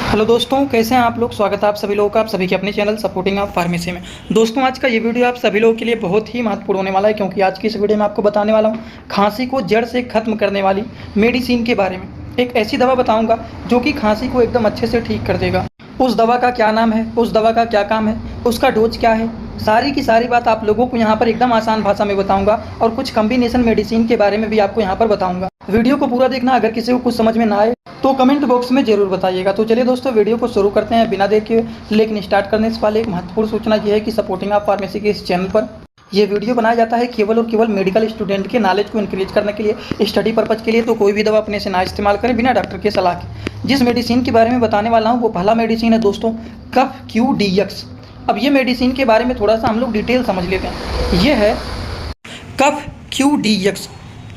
Hello दोस्तों, कैसे हैं आप लोग। स्वागत है आप सभी लोगों का, आप सभी के अपने चैनल सपोर्टिंग ऑफ फार्मेसी में। दोस्तों, आज का ये वीडियो आप सभी लोगों के लिए बहुत ही महत्वपूर्ण होने वाला है, क्योंकि आज की इस वीडियो में आपको बताने वाला हूँ खांसी को जड़ से खत्म करने वाली मेडिसिन के बारे में। एक ऐसी दवा बताऊँगा जो कि खांसी को एकदम अच्छे से ठीक कर देगा। उस दवा का क्या नाम है, उस दवा का क्या काम है, उसका डोज क्या है, सारी की सारी बात आप लोगों को यहाँ पर एकदम आसान भाषा में बताऊंगा। और कुछ कॉम्बिनेशन मेडिसिन के बारे में भी आपको यहाँ पर बताऊंगा। वीडियो को पूरा देखना। अगर किसी को कुछ समझ में ना आए तो कमेंट बॉक्स में जरूर बताइएगा। तो चलिए दोस्तों, वीडियो को शुरू करते हैं बिना देर के। लेकिन स्टार्ट करने से पहले एक महत्वपूर्ण सूचना यह है कि सपोर्टिंग ऑफ फार्मेसी के इस चैनल पर यह वीडियो बनाया जाता है केवल और केवल मेडिकल स्टूडेंट के नॉलेज को इंक्रीज करने के लिए, स्टडी पर्पज के लिए। तो कोई भी दवा अपने से ना इस्तेमाल करें बिना डॉक्टर के सलाह के। जिस मेडिसिन के बारे में बताने वाला हूँ वो पहला मेडिसिन है दोस्तों, कफ क्यू DX। अब ये मेडिसिन के बारे में थोड़ा सा हम लोग डिटेल समझ लेते हैं। ये है कफ क्यू DX,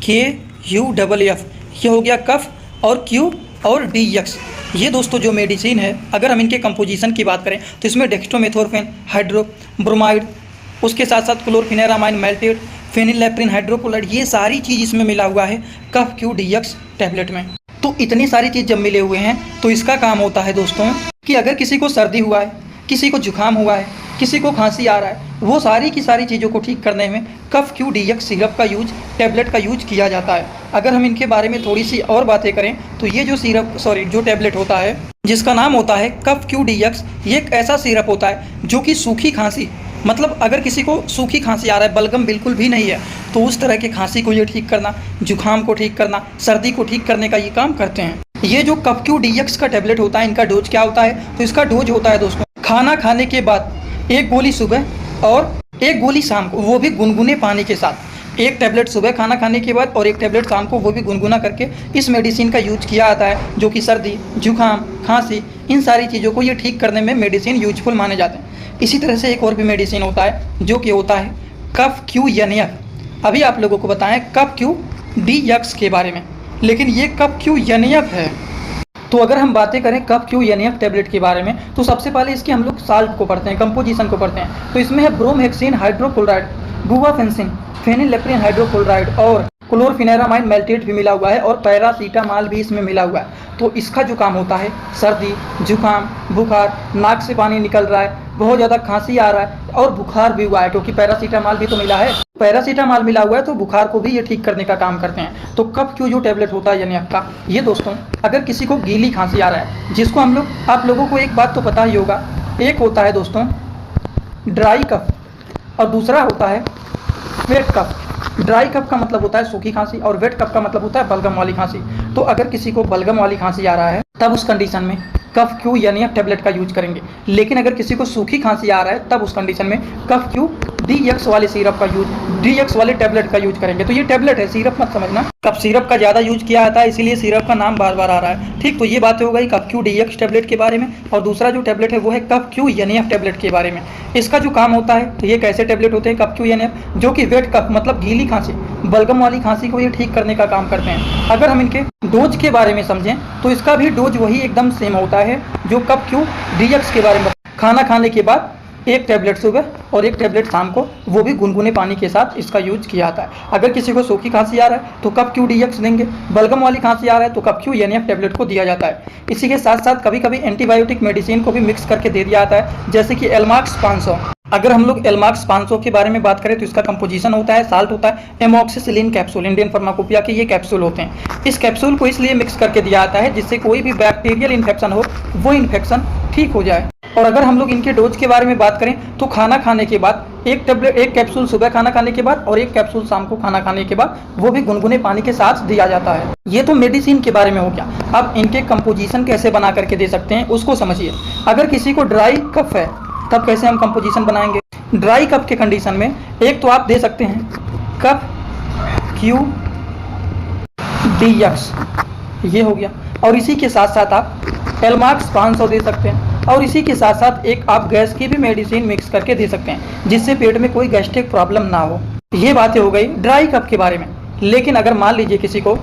KUFF। ये हो गया कफ और Q और DX। ये दोस्तों जो मेडिसिन है, अगर हम इनके कंपोजिशन की बात करें तो इसमें डेक्स्ट्रोमेथोर्फेन, हाइड्रोब्रोमाइड, उसके साथ साथ क्लोरफेनेरामाइन मेल्टेट, फेनिलएप्रिन हाइड्रोक्लोराइड, ये सारी चीज़ इसमें मिला हुआ है कफ क्यू DX टैबलेट में। तो इतनी सारी चीज़ जब मिले हुए हैं तो इसका काम होता है दोस्तों कि अगर किसी को सर्दी हुआ है, किसी को जुकाम हुआ है, किसी को खांसी आ रहा है, वो सारी की सारी चीज़ों को ठीक करने में कफ क्यू DX सिरप का यूज, टैबलेट का यूज किया जाता है। अगर हम इनके बारे में थोड़ी सी और बातें करें तो ये जो टैबलेट होता है जिसका नाम होता है कफ क्यू DX, ये एक ऐसा सिरप होता है जो कि सूखी खांसी, मतलब अगर किसी को सूखी खांसी आ रहा है, बलगम बिल्कुल भी नहीं है, तो उस तरह की खांसी को ये ठीक करना, जुकाम को ठीक करना, सर्दी को ठीक करने का ये काम करते हैं। ये जो कफ क्यू DX का टैबलेट होता है, इनका डोज क्या होता है, तो इसका डोज होता है दोस्तों, खाना खाने के बाद 1 गोली सुबह और 1 गोली शाम को, वो भी गुनगुने पानी के साथ। 1 टैबलेट सुबह खाना खाने के बाद और 1 टैबलेट शाम को, वो भी गुनगुना करके इस मेडिसिन का यूज किया जाता है, जो कि सर्दी, जुकाम, खांसी, इन सारी चीज़ों को ये ठीक करने में मेडिसिन यूजफुल माने जाते हैं। इसी तरह से एक और भी मेडिसिन होता है जो कि होता है कफ क्यू NF। अभी आप लोगों को बताएं कफ क्यू DX के बारे में, लेकिन ये कफ क्यू NF है। तो अगर हम बातें करें कफ क्यू NF टैबलेट के बारे में तो सबसे पहले इसके हम लोग साल्ट को पढ़ते हैं, कंपोजिशन को पढ़ते हैं। तो इसमें है ब्रोमहेक्सिन हाइड्रोक्लोराइड, बुवाफेंसिन, फेनिलएप्रिन हाइड्रोक्लोराइड और क्लोरफेनेरामाइन मेल्टेट भी मिला हुआ है, और पैरासीटामॉल भी इसमें मिला हुआ है। तो इसका जो काम होता है, सर्दी, जुकाम, बुखार, नाक से पानी निकल रहा है, बहुत ज़्यादा खांसी आ रहा है और बुखार भी हुआ है, क्योंकि पैरासीटामॉल भी तो मिला है, पैरासीटामॉल मिला हुआ है, तो बुखार को भी ये ठीक करने का काम करते हैं। तो कफ क्यू जो टैबलेट होता है यानी आपका, ये दोस्तों अगर किसी को गीली खांसी आ रहा है, जिसको हम लोग, आप लोगों को एक बात तो पता ही होगा, एक होता है दोस्तों ड्राई कफ और दूसरा होता है वेट कफ। ड्राई कफ का मतलब होता है सूखी खांसी और वेट कफ का मतलब होता है बलगम वाली खांसी। तो अगर किसी को बलगम वाली खांसी आ रहा है तब उस कंडीशन में कफ क्यू NF टैबलेट का यूज करेंगे। लेकिन अगर किसी को सूखी खांसी आ रहा है तब उस कंडीशन में कफ क्यू DX वाले सिरप का यूज, DX वाले टैबलेट का यूज करेंगे। तो ये टैबलेट है, सिरप मत समझना। कफ सिरप का ज़्यादा यूज किया जाता है, इसीलिए सिरप का नाम बार बार आ रहा है। ठीक, तो ये बातें हो गई कफ क्यू DX टैबलेट के बारे में। और दूसरा जो टैबलेट है वो है कफ क्यू NF टैबलेट के बारे में। इसका जो काम होता है, तो ये कैसे टैबलेट होते हैं कफ क्यू NF, जो कि वेट कफ मतलब गीली खांसी, बलगम वाली खांसी को ये ठीक करने का काम करते हैं। अगर हम इनके डोज के बारे में समझें तो इसका भी डोज वही एकदम सेम होता है जो कफ क्यू DX के बारे में। खाना खाने के बाद 1 टैबलेट सुबह और 1 टैबलेट शाम को, वो भी गुनगुने पानी के साथ इसका यूज किया जाता है। अगर किसी को सूखी खांसी आ रहा है तो कफ क्यू DX देंगे, बलगम वाली खांसी आ रहा है तो कफ क्यू NF टैबलेट को दिया जाता है। इसी के साथ साथ कभी कभी एंटीबायोटिक मेडिसिन को भी मिक्स करके दे दिया जाता है, जैसे कि एलमाक्स 500। अगर हम लोग एलमाक्स 500 के बारे में बात करें तो इसका कंपोजिशन होता है, साल्ट होता है एमोक्सिसिलिन कैप्सूल, इंडियन फार्माकोपिया के ये कैप्सूल होते हैं। इस कैप्सूल को इसलिए मिक्स करके दिया जाता है जिससे कोई भी बैक्टीरियल इन्फेक्शन हो वो इन्फेक्शन ठीक हो जाए। और अगर हम लोग इनके डोज के बारे में बात करें तो खाना खाने के बाद 1 कैप्सूल सुबह खाना खाने के बाद और 1 कैप्सूल शाम को खाना खाने के बाद, वो भी गुनगुने पानी के साथ दिया जाता है। ये तो मेडिसिन के बारे में हो गया। अब इनके कंपोजिशन कैसे बना करके दे सकते हैं उसको समझिए। अगर किसी को ड्राई कफ है तब कैसे हम कंपोजिशन बनाएंगे। ड्राई कफ के कंडीशन में एक तो आप दे सकते हैं कफ क्यू DX, ये हो गया, और इसी के साथ साथ आप एलमाक्स 500 दे सकते हैं, और इसी के साथ साथ एक आप गैस की भी मेडिसिन मिक्स करके दे सकते हैं, जिससे पेट में कोई गैस्ट्रिक प्रॉब्लम ना हो। ये बातें हो गई ड्राई कफ के बारे में। लेकिन अगर मान लीजिए किसी को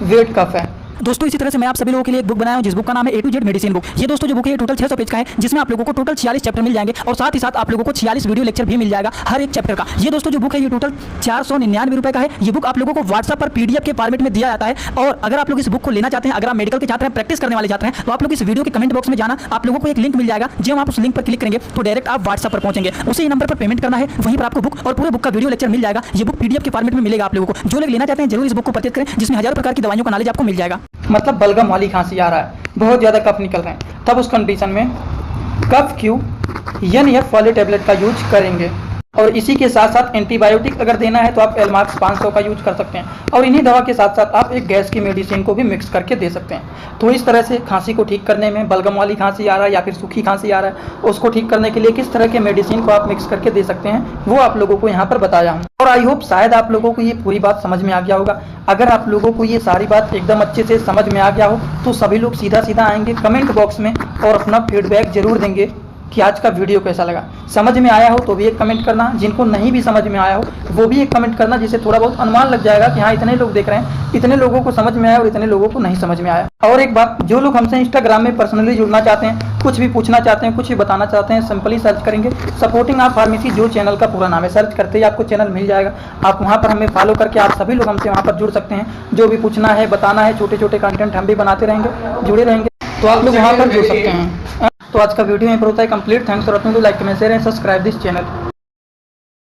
वेट कफ है, दोस्तों इसी तरह से मैं आप सभी लोगों के लिए एक बुक बनाया हूं जिस बुक का नाम है A to Z medicine book. ये दोस्तों जो बुक है टोटल 600 पेज का है, जिसमें आप लोगों को टोटल 46 चैप्टर मिल जाएंगे और साथ ही साथ आप लोगों को 46 वीडियो लेक्चर भी मिल जाएगा हर एक चैप्टर का। ये दोस्तों जो बुक है ये टोटल 499 रुपए का है। ये बुक आप लोगों को व्हाट्सएप पर PDF के फॉर्मेट में दिया जाता है। और अगर आप लोग इस बुक को लेना चाहते हैं, अगर आप मेडिकल के छात्र हैं, प्रैक्टिस करने वाले छात्र हैं, तो आप लोग इस वीडियो के कमेंट बॉक्स में जाना, आप लोगों को एक लिंक मिल जाएगा। जब आप उस लिंक पर क्लिक करेंगे तो डायरेक्ट आप व्हाट्सएप पर पहुंचेंगे, उसी नंबर पर पेमेंट करना है, वहीं पर आपको बुक और पूरे बुक का वीडियो लेक्चर मिल जाएगा। ये बुक PDF के फॉर्मेट में मिलेगा आप लोगों को। जो लोग लेना चाहते हैं जरूर इस बुक को परचेज करें, जिसमें हजारों प्रकार की दवाइयों का नॉलेज आपको मिल जाएगा। मतलब बलगम वाली खांसी आ रहा है, बहुत ज़्यादा कफ निकल रहे हैं, तब उस कंडीशन में कफ क्यू NF वाले टेबलेट का यूज करेंगे। और इसी के साथ साथ एंटीबायोटिक अगर देना है तो आप एलमार्क्स 500 का यूज कर सकते हैं। और इन्हीं दवा के साथ साथ आप एक गैस की मेडिसिन को भी मिक्स करके दे सकते हैं। तो इस तरह से खांसी को ठीक करने में, बलगम वाली खांसी आ रहा है या फिर सूखी खांसी आ रहा है, उसको ठीक करने के लिए किस तरह के मेडिसिन को आप मिक्स करके दे सकते हैं, वो आप लोगों को यहाँ पर बताया हूँ। और आई होप शायद आप लोगों को ये पूरी बात समझ में आ गया होगा। अगर आप लोगों को ये सारी बात एकदम अच्छे से समझ में आ गया हो तो सभी लोग सीधा सीधा आएंगे कमेंट बॉक्स में और अपना फीडबैक जरूर देंगे कि आज का वीडियो कैसा लगा। समझ में आया हो तो भी एक कमेंट करना, जिनको नहीं भी समझ में आया हो वो भी एक कमेंट करना, जिससे थोड़ा बहुत अनुमान लग जाएगा कि हाँ इतने लोग देख रहे हैं, इतने लोगों को समझ में आया और इतने लोगों को नहीं समझ में आया। और एक बात, जो लोग हमसे इंस्टाग्राम में पर्सनली जुड़ना चाहते हैं, कुछ भी पूछना चाहते हैं, कुछ भी बताना चाहते हैं, सिंपली सर्च करेंगे सपोर्टिंग ऑफ फार्मेसी, जो चैनल का पूरा नाम है, सर्च करते ही आपको चैनल मिल जाएगा। आप वहाँ पर हमें फॉलो करके आप सभी लोग हमसे वहाँ पर जुड़ सकते हैं। जो भी पूछना है, बताना है, छोटे छोटे कंटेंट हम भी बनाते रहेंगे, जुड़े रहेंगे, तो आप लोग वहाँ पर जुड़ सकते हैं। तो आज का वीडियो यहीं पर होता है complete. Thanks for watching, like comment share and subscribe this channel.